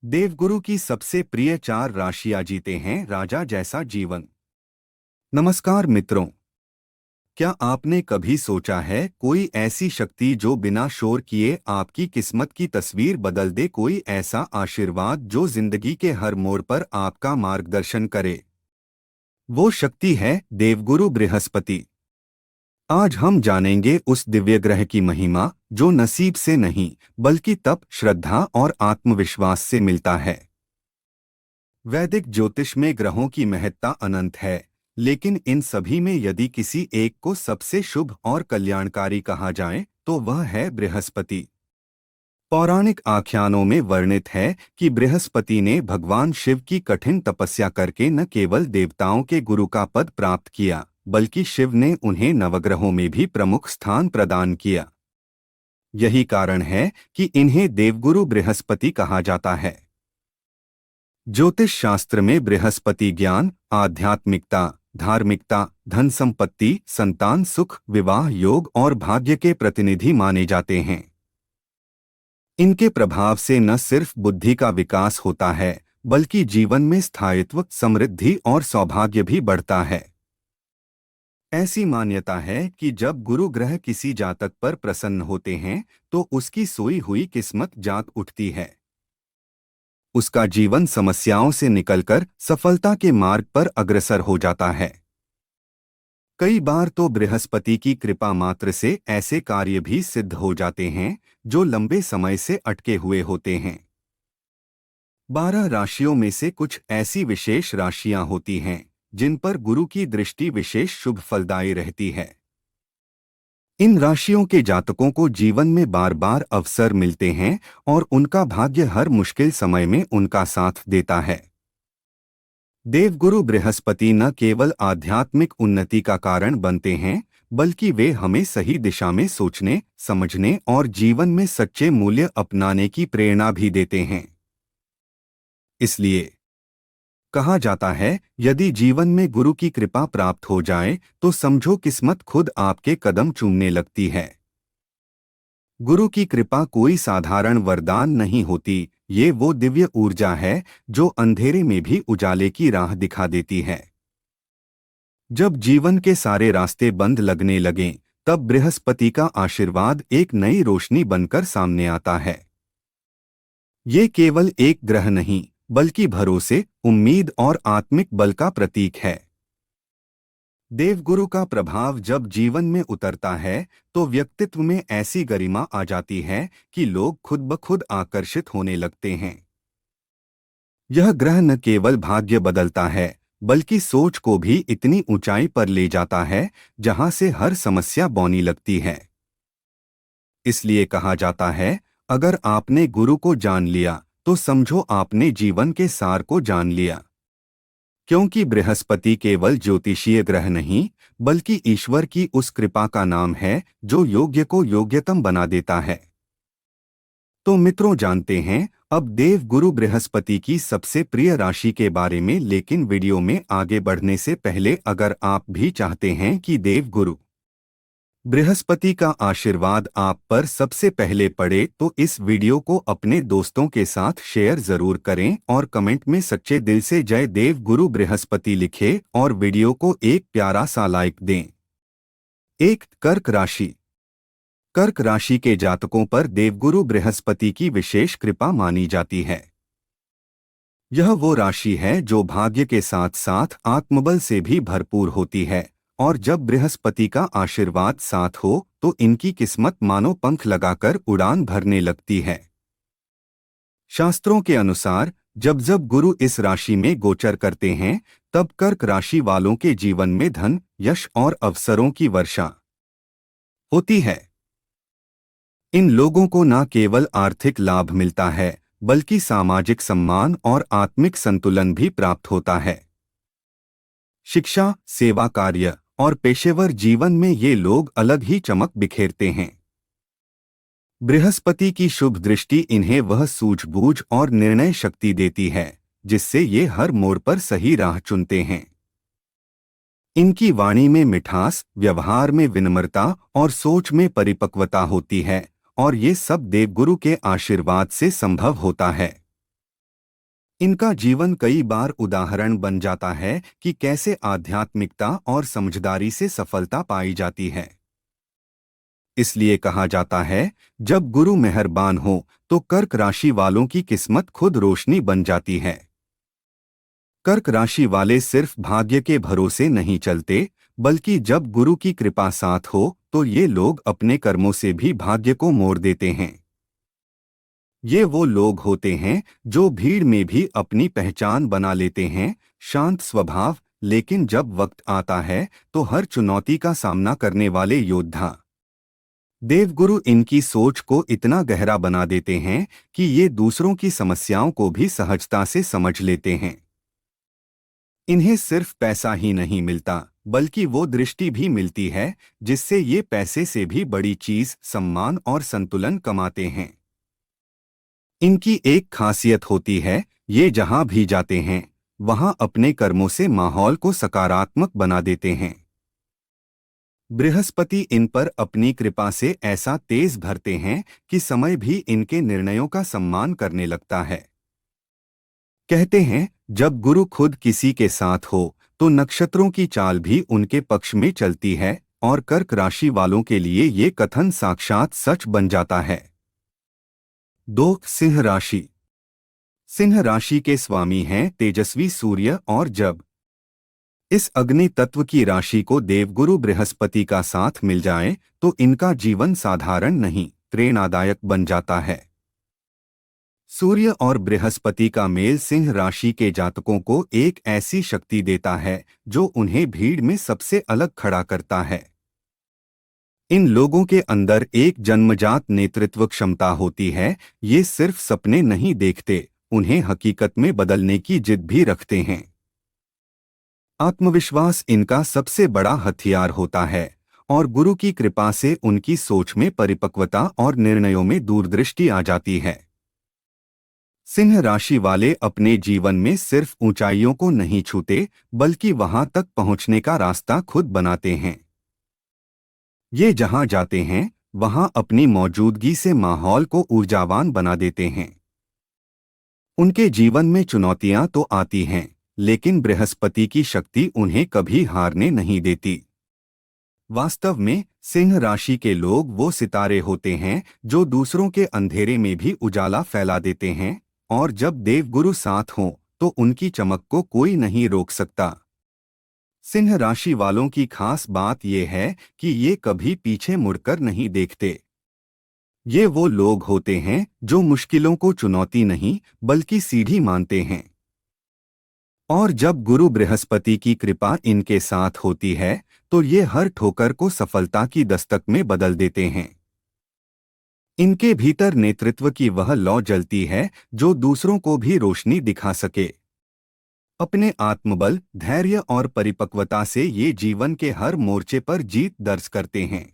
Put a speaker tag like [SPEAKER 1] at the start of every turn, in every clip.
[SPEAKER 1] देवगुरु की सबसे प्रिय 4 राशियां जीते हैं राजा जैसा जीवन। नमस्कार मित्रों, क्या आपने कभी सोचा है कोई ऐसी शक्ति जो बिना शोर किए आपकी किस्मत की तस्वीर बदल दे, कोई ऐसा आशीर्वाद जो जिंदगी के हर मोड़ पर आपका मार्गदर्शन करे। वो शक्ति है देवगुरु बृहस्पति। आज हम जानेंगे उस दिव्य ग्रह की महिमा जो नसीब से नहीं बल्कि तप, श्रद्धा और आत्मविश्वास से मिलता है। वैदिक ज्योतिष में ग्रहों की महत्ता अनंत है, लेकिन इन सभी में यदि किसी एक को सबसे शुभ और कल्याणकारी कहा जाए तो वह है बृहस्पति। पौराणिक आख्यानों में वर्णित है कि बृहस्पति ने भगवान शिव की कठिन तपस्या करके न केवल देवताओं के गुरु का पद प्राप्त किया, बल्कि शिव ने उन्हें नवग्रहों में भी प्रमुख स्थान प्रदान किया। यही कारण है कि इन्हें देवगुरु बृहस्पति कहा जाता है। ज्योतिष शास्त्र में बृहस्पति ज्ञान, आध्यात्मिकता, धार्मिकता, धन संपत्ति, संतान सुख, विवाह योग और भाग्य के प्रतिनिधि माने जाते हैं। इनके प्रभाव से न सिर्फ बुद्धि का विकास होता है, बल्कि जीवन में स्थायित्व, समृद्धि और सौभाग्य भी बढ़ता है। ऐसी मान्यता है कि जब गुरु ग्रह किसी जातक पर प्रसन्न होते हैं तो उसकी सोई हुई किस्मत जाग उठती है। उसका जीवन समस्याओं से निकलकर सफलता के मार्ग पर अग्रसर हो जाता है। कई बार तो बृहस्पति की कृपा मात्र से ऐसे कार्य भी सिद्ध हो जाते हैं जो लंबे समय से अटके हुए होते हैं। 12 राशियों में से कुछ ऐसी विशेष राशियां होती हैं जिन पर गुरु की दृष्टि विशेष शुभ फलदायी रहती है। इन राशियों के जातकों को जीवन में बार बार अवसर मिलते हैं और उनका भाग्य हर मुश्किल समय में उनका साथ देता है। देवगुरु बृहस्पति न केवल आध्यात्मिक उन्नति का कारण बनते हैं, बल्कि वे हमें सही दिशा में सोचने, समझने और जीवन में सच्चे मूल्य अपनाने की प्रेरणा भी देते हैं। इसलिए कहा जाता है, यदि जीवन में गुरु की कृपा प्राप्त हो जाए तो समझो किस्मत खुद आपके कदम चूमने लगती है। गुरु की कृपा कोई साधारण वरदान नहीं होती, ये वो दिव्य ऊर्जा है जो अंधेरे में भी उजाले की राह दिखा देती है। जब जीवन के सारे रास्ते बंद लगने लगें, तब बृहस्पति का आशीर्वाद एक नई रोशनी बनकर सामने आता है। ये केवल एक ग्रह नहीं, बल्कि भरोसे, उम्मीद और आत्मिक बल का प्रतीक है। देवगुरु का प्रभाव जब जीवन में उतरता है तो व्यक्तित्व में ऐसी गरिमा आ जाती है कि लोग खुद ब खुद आकर्षित होने लगते हैं। यह ग्रह न केवल भाग्य बदलता है, बल्कि सोच को भी इतनी ऊंचाई पर ले जाता है जहां से हर समस्या बौनी लगती है। इसलिए कहा जाता है, अगर आपने गुरु को जान लिया तो समझो आपने जीवन के सार को जान लिया। क्योंकि बृहस्पति केवल ज्योतिषीय ग्रह नहीं, बल्कि ईश्वर की उस कृपा का नाम है जो योग्य को योग्यतम बना देता है। तो मित्रों, जानते हैं अब देव गुरु बृहस्पति की सबसे प्रिय राशि के बारे में। लेकिन वीडियो में आगे बढ़ने से पहले अगर आप भी चाहते हैं कि देव गुरु बृहस्पति का आशीर्वाद आप पर सबसे पहले पड़े तो इस वीडियो को अपने दोस्तों के साथ शेयर जरूर करें और कमेंट में सच्चे दिल से जय देव गुरु बृहस्पति लिखें और वीडियो को एक प्यारा सा लाइक दें। 1. कर्क राशि। कर्क राशि के जातकों पर देवगुरु बृहस्पति की विशेष कृपा मानी जाती है। यह वो राशि है जो भाग्य के साथ साथ आत्मबल से भी भरपूर होती है, और जब बृहस्पति का आशीर्वाद साथ हो तो इनकी किस्मत मानो पंख लगाकर उड़ान भरने लगती है। शास्त्रों के अनुसार जब जब गुरु इस राशि में गोचर करते हैं, तब कर्क राशि वालों के जीवन में धन, यश और अवसरों की वर्षा होती है। इन लोगों को न केवल आर्थिक लाभ मिलता है, बल्कि सामाजिक सम्मान और आत्मिक संतुलन भी प्राप्त होता है। शिक्षा, सेवा कार्य और पेशेवर जीवन में ये लोग अलग ही चमक बिखेरते हैं। बृहस्पति की शुभ दृष्टि इन्हें वह सूझबूझ और निर्णय शक्ति देती है जिससे ये हर मोड़ पर सही राह चुनते हैं। इनकी वाणी में मिठास, व्यवहार में विनम्रता और सोच में परिपक्वता होती है, और ये सब देवगुरु के आशीर्वाद से संभव होता है। इनका जीवन कई बार उदाहरण बन जाता है कि कैसे आध्यात्मिकता और समझदारी से सफलता पाई जाती है। इसलिए कहा जाता है, जब गुरु मेहरबान हो तो कर्क राशि वालों की किस्मत खुद रोशनी बन जाती है। कर्क राशि वाले सिर्फ भाग्य के भरोसे नहीं चलते, बल्कि जब गुरु की कृपा साथ हो तो ये लोग अपने कर्मों से भी भाग्य को मोड़ देते हैं। ये वो लोग होते हैं जो भीड़ में भी अपनी पहचान बना लेते हैं, शांत स्वभाव, लेकिन जब वक्त आता है तो हर चुनौती का सामना करने वाले योद्धा। देवगुरु इनकी सोच को इतना गहरा बना देते हैं कि ये दूसरों की समस्याओं को भी सहजता से समझ लेते हैं। इन्हें सिर्फ पैसा ही नहीं मिलता, बल्कि वो दृष्टि भी मिलती है जिससे ये पैसे से भी बड़ी चीज सम्मान और संतुलन कमाते हैं। इनकी एक खासियत होती है, ये जहां भी जाते हैं वहां अपने कर्मों से माहौल को सकारात्मक बना देते हैं। बृहस्पति इन पर अपनी कृपा से ऐसा तेज भरते हैं कि समय भी इनके निर्णयों का सम्मान करने लगता है। कहते हैं, जब गुरु खुद किसी के साथ हो तो नक्षत्रों की चाल भी उनके पक्ष में चलती है, और कर्क राशि वालों के लिए ये कथन साक्षात सच बन जाता है। 2. सिंह राशि। सिंह राशि के स्वामी हैं तेजस्वी सूर्य, और जब इस अग्नि तत्व की राशि को देवगुरु बृहस्पति का साथ मिल जाए तो इनका जीवन साधारण नहीं, प्रेरणादायक बन जाता है। सूर्य और बृहस्पति का मेल सिंह राशि के जातकों को एक ऐसी शक्ति देता है जो उन्हें भीड़ में सबसे अलग खड़ा करता है। इन लोगों के अंदर एक जन्मजात नेतृत्व क्षमता होती है, ये सिर्फ सपने नहीं देखते, उन्हें हकीकत में बदलने की जिद भी रखते हैं। आत्मविश्वास इनका सबसे बड़ा हथियार होता है, और गुरु की कृपा से उनकी सोच में परिपक्वता और निर्णयों में दूरदृष्टि आ जाती है। सिंह राशि वाले अपने जीवन में सिर्फ ऊंचाइयों को नहीं छूते, बल्कि वहां तक पहुंचने का रास्ता खुद बनाते हैं। ये जहां जाते हैं वहां अपनी मौजूदगी से माहौल को ऊर्जावान बना देते हैं। उनके जीवन में चुनौतियां तो आती हैं, लेकिन बृहस्पति की शक्ति उन्हें कभी हारने नहीं देती। वास्तव में सिंह राशि के लोग वो सितारे होते हैं जो दूसरों के अंधेरे में भी उजाला फैला देते हैं, और जब देवगुरु साथ हों तो उनकी चमक को कोई नहीं रोक सकता। सिंह राशि वालों की खास बात यह है कि ये कभी पीछे मुड़कर नहीं देखते। ये वो लोग होते हैं जो मुश्किलों को चुनौती नहीं बल्कि सीढ़ी मानते हैं। और जब गुरु बृहस्पति की कृपा इनके साथ होती है तो ये हर ठोकर को सफलता की दस्तक में बदल देते हैं। इनके भीतर नेतृत्व की वह लौ जलती है जो दूसरों को भी रोशनी दिखा सके। अपने आत्मबल, धैर्य और परिपक्वता से ये जीवन के हर मोर्चे पर जीत दर्ज करते हैं।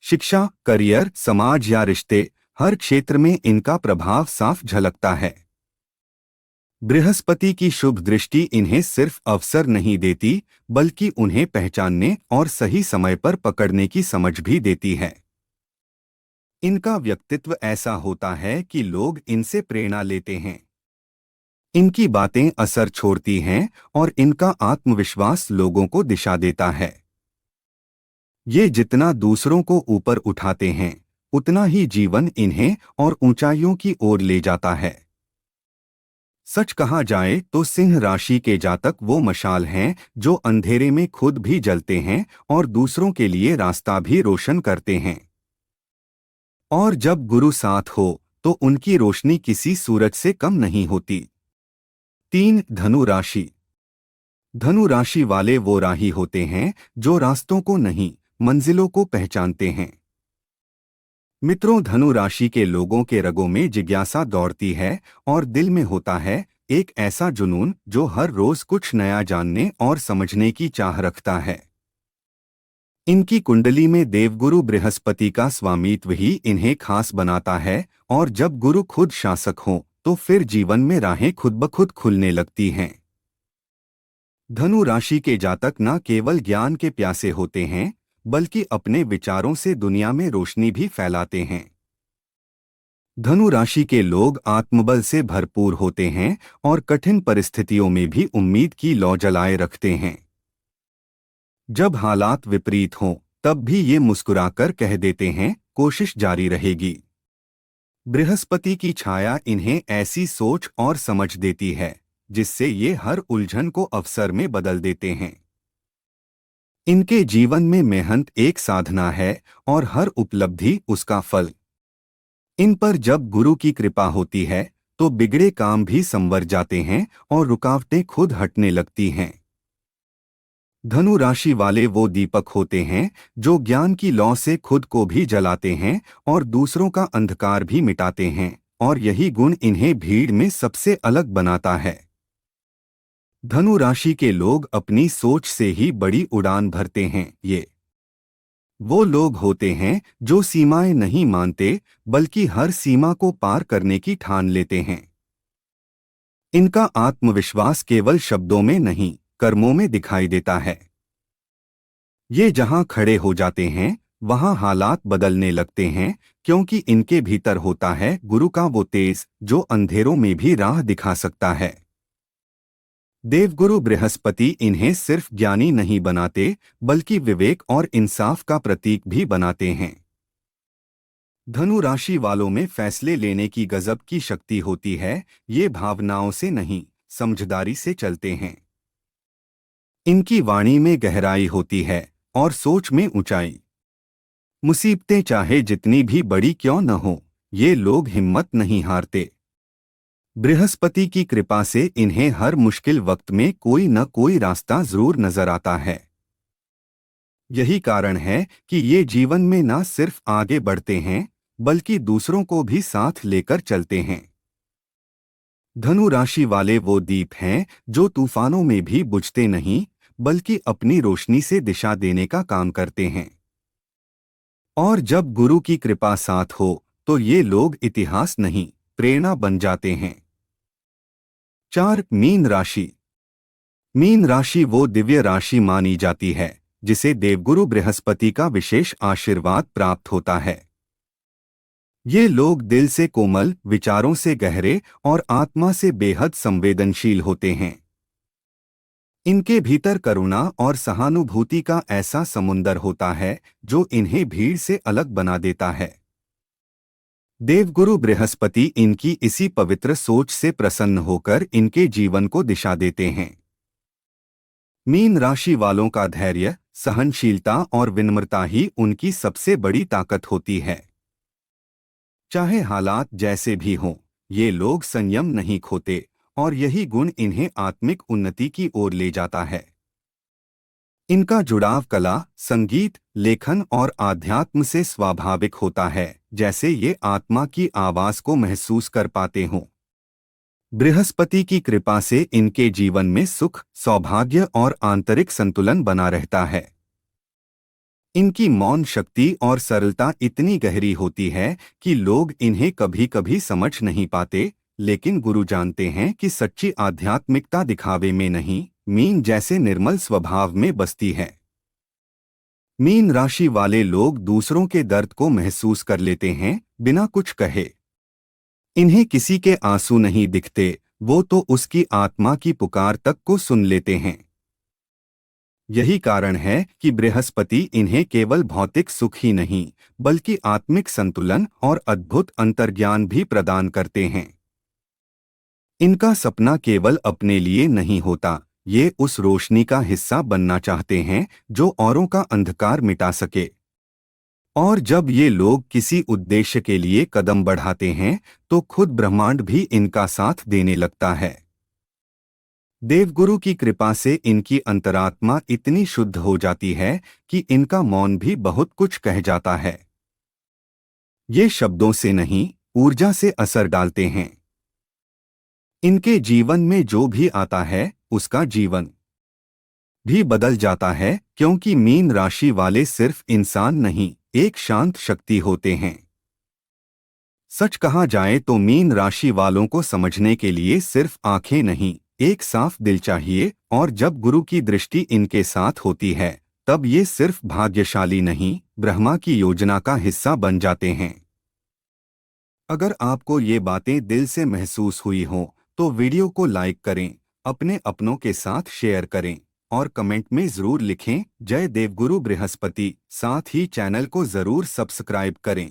[SPEAKER 1] शिक्षा, करियर, समाज या रिश्ते, हर क्षेत्र में इनका प्रभाव साफ झलकता है। बृहस्पति की शुभ दृष्टि इन्हें सिर्फ अवसर नहीं देती, बल्कि उन्हें पहचानने और सही समय पर पकड़ने की समझ भी देती है। इनका व्यक्तित्व ऐसा होता है कि लोग इनसे प्रेरणा लेते हैं। इनकी बातें असर छोड़ती हैं और इनका आत्मविश्वास लोगों को दिशा देता है। ये जितना दूसरों को ऊपर उठाते हैं, उतना ही जीवन इन्हें और ऊंचाइयों की ओर ले जाता है। सच कहा जाए तो सिंह राशि के जातक वो मशाल हैं जो अंधेरे में खुद भी जलते हैं और दूसरों के लिए रास्ता भी रोशन करते हैं। और जब गुरु साथ हो तो उनकी रोशनी किसी सूरज से कम नहीं होती। 3. धनु राशि। धनु राशि वाले वो राही होते हैं जो रास्तों को नहीं, मंजिलों को पहचानते हैं। मित्रों, धनु राशि के लोगों के रगों में जिज्ञासा दौड़ती है और दिल में होता है एक ऐसा जुनून जो हर रोज कुछ नया जानने और समझने की चाह रखता है। इनकी कुंडली में देवगुरु बृहस्पति का स्वामित्व ही इन्हें खास बनाता है, और जब गुरु खुद शासक हों तो फिर जीवन में राहें खुद ब खुद खुलने लगती हैं। धनु राशि के जातक न केवल ज्ञान के प्यासे होते हैं, बल्कि अपने विचारों से दुनिया में रोशनी भी फैलाते हैं। धनु राशि के लोग आत्मबल से भरपूर होते हैं और कठिन परिस्थितियों में भी उम्मीद की लौ जलाए रखते हैं। जब हालात विपरीत हों, तब भी ये मुस्कुराकर कह देते हैं, कोशिश जारी रहेगी। बृहस्पति की छाया इन्हें ऐसी सोच और समझ देती है, जिससे ये हर उलझन को अवसर में बदल देते हैं। इनके जीवन में मेहनत एक साधना है और हर उपलब्धि उसका फल। इन पर जब गुरु की कृपा होती है, तो बिगड़े काम भी संवर जाते हैं और रुकावटें खुद हटने लगती हैं। धनु राशि वाले वो दीपक होते हैं जो ज्ञान की लौ से खुद को भी जलाते हैं और दूसरों का अंधकार भी मिटाते हैं, और यही गुण इन्हें भीड़ में सबसे अलग बनाता है। धनु राशि के लोग अपनी सोच से ही बड़ी उड़ान भरते हैं। ये वो लोग होते हैं जो सीमाएं नहीं मानते, बल्कि हर सीमा को पार करने की ठान लेते हैं। इनका आत्मविश्वास केवल शब्दों में नहीं, कर्मों में दिखाई देता है। ये जहां खड़े हो जाते हैं, वहां हालात बदलने लगते हैं, क्योंकि इनके भीतर होता है गुरु का वो तेज जो अंधेरों में भी राह दिखा सकता है। देवगुरु बृहस्पति इन्हें सिर्फ ज्ञानी नहीं बनाते, बल्कि विवेक और इंसाफ का प्रतीक भी बनाते हैं। धनु राशि वालों में फैसले लेने की गजब की शक्ति होती है। ये भावनाओं से नहीं, समझदारी से चलते हैं। इनकी वाणी में गहराई होती है और सोच में ऊंचाई। मुसीबतें चाहे जितनी भी बड़ी क्यों न हो, ये लोग हिम्मत नहीं हारते। बृहस्पति की कृपा से इन्हें हर मुश्किल वक्त में कोई न कोई रास्ता जरूर नजर आता है। यही कारण है कि ये जीवन में न सिर्फ आगे बढ़ते हैं, बल्कि दूसरों को भी साथ लेकर चलते हैं। धनु राशि वाले वो दीप हैं जो तूफानों में भी बुझते नहीं, बल्कि अपनी रोशनी से दिशा देने का काम करते हैं। और जब गुरु की कृपा साथ हो, तो ये लोग इतिहास नहीं, प्रेरणा बन जाते हैं। 4. मीन राशि। मीन राशि वो दिव्य राशि मानी जाती है जिसे देवगुरु बृहस्पति का विशेष आशीर्वाद प्राप्त होता है। ये लोग दिल से कोमल, विचारों से गहरे और आत्मा से बेहद संवेदनशील होते हैं। इनके भीतर करुणा और सहानुभूति का ऐसा समुंदर होता है जो इन्हें भीड़ से अलग बना देता है। देवगुरु बृहस्पति इनकी इसी पवित्र सोच से प्रसन्न होकर इनके जीवन को दिशा देते हैं। मीन राशि वालों का धैर्य, सहनशीलता और विनम्रता ही उनकी सबसे बड़ी ताकत होती है। चाहे हालात जैसे भी हों, ये लोग संयम नहीं खोते, और यही गुण इन्हें आत्मिक उन्नति की ओर ले जाता है। इनका जुड़ाव कला, संगीत, लेखन और आध्यात्म से स्वाभाविक होता है, जैसे ये आत्मा की आवाज को महसूस कर पाते हों। बृहस्पति की कृपा से इनके जीवन में सुख, सौभाग्य और आंतरिक संतुलन बना रहता है। इनकी मौन शक्ति और सरलता इतनी गहरी होती है कि लोग इन्हें कभी कभी समझ नहीं पाते, लेकिन गुरु जानते हैं कि सच्ची आध्यात्मिकता दिखावे में नहीं, मीन जैसे निर्मल स्वभाव में बसती है। मीन राशि वाले लोग दूसरों के दर्द को महसूस कर लेते हैं, बिना कुछ कहे। इन्हें किसी के आंसू नहीं दिखते, वो तो उसकी आत्मा की पुकार तक को सुन लेते हैं। यही कारण है कि बृहस्पति इन्हें केवल भौतिक सुख ही नहीं, बल्कि आत्मिक संतुलन और अद्भुत अंतर्ज्ञान भी प्रदान करते हैं। इनका सपना केवल अपने लिए नहीं होता, ये उस रोशनी का हिस्सा बनना चाहते हैं जो औरों का अंधकार मिटा सके। और जब ये लोग किसी उद्देश्य के लिए कदम बढ़ाते हैं, तो खुद ब्रह्मांड भी इनका साथ देने लगता है। देवगुरु की कृपा से इनकी अंतरात्मा इतनी शुद्ध हो जाती है कि इनका मौन भी बहुत कुछ कह जाता है। ये शब्दों से नहीं, ऊर्जा से असर डालते हैं। इनके जीवन में जो भी आता है, उसका जीवन भी बदल जाता है, क्योंकि मीन राशि वाले सिर्फ इंसान नहीं, एक शांत शक्ति होते हैं। सच कहा जाए तो मीन राशि वालों को समझने के लिए सिर्फ आंखें नहीं, एक साफ दिल चाहिए, और जब गुरु की दृष्टि इनके साथ होती है, तब ये सिर्फ भाग्यशाली नहीं, ब्रह्मा की योजना का हिस्सा बन जाते हैं। अगर आपको ये बातें दिल से महसूस हुई हों तो वीडियो को लाइक करें, अपने अपनों के साथ शेयर करें और कमेंट में ज़रूर लिखें जय देवगुरु बृहस्पति। साथ ही चैनल को ज़रूर सब्सक्राइब करें।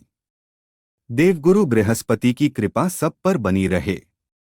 [SPEAKER 1] देवगुरु बृहस्पति की कृपा सब पर बनी रहे।